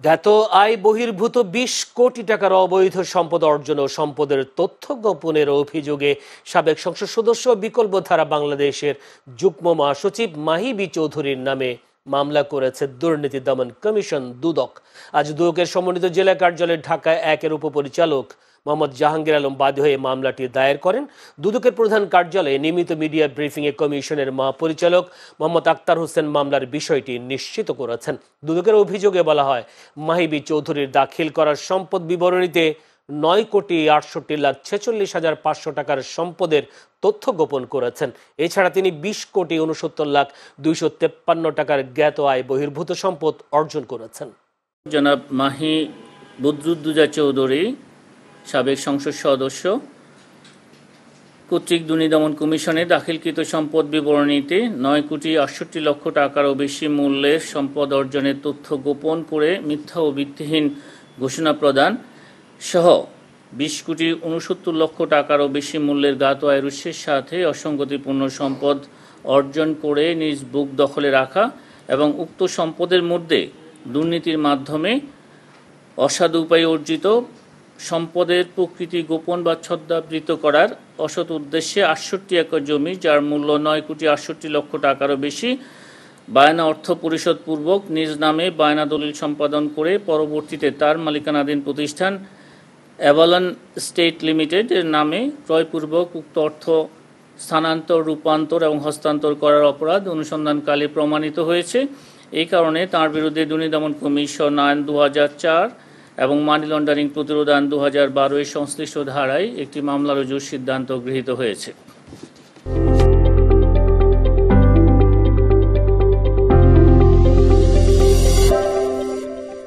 জ্ঞাত আয় বহির্ভূত ২০ কোটি টাকার অবৈধ সম্পদ অর্জন ও সম্পদের তথ্য গোপনের অভিযোগে সাবেক সংসদ সদস্য বিকল্পধারা বাংলাদেশের যুগ্ম মহাসচিব মাহি চৌধুরীর নামে মামলা করেছে দুর্নীতি দমন কমিশন দুদক। আজ দুদকের সমন্বিত জেলা কার্যালয় ঢাকা ১-এর উপপরিচালক মোহাম্মদ জাহাঙ্গীর আলম বাদী হয়ে মামলাটি দায়ের করেন। দুদকের প্রধান কার্যালয়ে নিয়মিত মিডিয়া ব্রিফিংয়ে কমিশনের মহাপরিচালক মোহাম্মদ আক্তার হোসেন মামলার বিষয়টি নিশ্চিত করেছেন। দুদকের অভিযোগে বলা হয়, মাহি চৌধুরীর দাখিল করার সম্পদ বিবরণীতে ৯,৬৮,৪৬,৫০০ টাকার সম্পদের তথ্য গোপন করেছেন। এছাড়া তিনি ২০,৬৯,২৫৩ টাকার জ্ঞাত আয় বহির্ভূত সম্পদ অর্জন করেছেন। জনাব মাহি বদরুদ্দোজা চৌধুরী সাবেক সংসদ সদস্য কর্তৃক দুর্নীতি দমন কমিশনে দাখিলকৃত সম্পদ বিবরণীতে ৯,৬৮,০০,০০০ টাকারও বেশি মূল্যের সম্পদ অর্জনের তথ্য গোপন করে মিথ্যা ও ভিত্তিহীন ঘোষণা প্রদান সহ ২০,৬৯,০০,০০০ টাকারও বেশি মূল্যের জ্ঞাত আয়ের উৎসের সাথে অসঙ্গতিপূর্ণ সম্পদ অর্জন করে নিজ বুক দখলে রাখা এবং উক্ত সম্পদের মধ্যে দুর্নীতির মাধ্যমে অসাধু উপায়ে অর্জিত সম্পদের প্রকৃতি গোপন বা ছদ্মাবৃত করার অসৎ উদ্দেশ্যে ৬৮ একর জমি, যার মূল্য ৯,৬৮,০০,০০০ টাকারও বেশি, বায়না অর্থ পরিশোধ পূর্বক নিজ নামে বায়না দলিল সম্পাদন করে পরবর্তীতে তার মালিকানাধীন প্রতিষ্ঠান অ্যাভালন স্টেট লিমিটেড এর নামে ক্রয়পূর্বক উক্ত অর্থ স্থানান্তর, রূপান্তর এবং হস্তান্তর করার অপরাধ অনুসন্ধানকালে প্রমাণিত হয়েছে। এই কারণে তাঁর বিরুদ্ধে দুর্নীতি দমন কমিশন আইন ২০০৪ এবং মানি লন্ডারিং প্রতিরোধ আইন ২০১২ এর সংশ্লিষ্ট ধারায় একটি মামলা রুজুর সিদ্ধান্ত গৃহীত হয়েছে।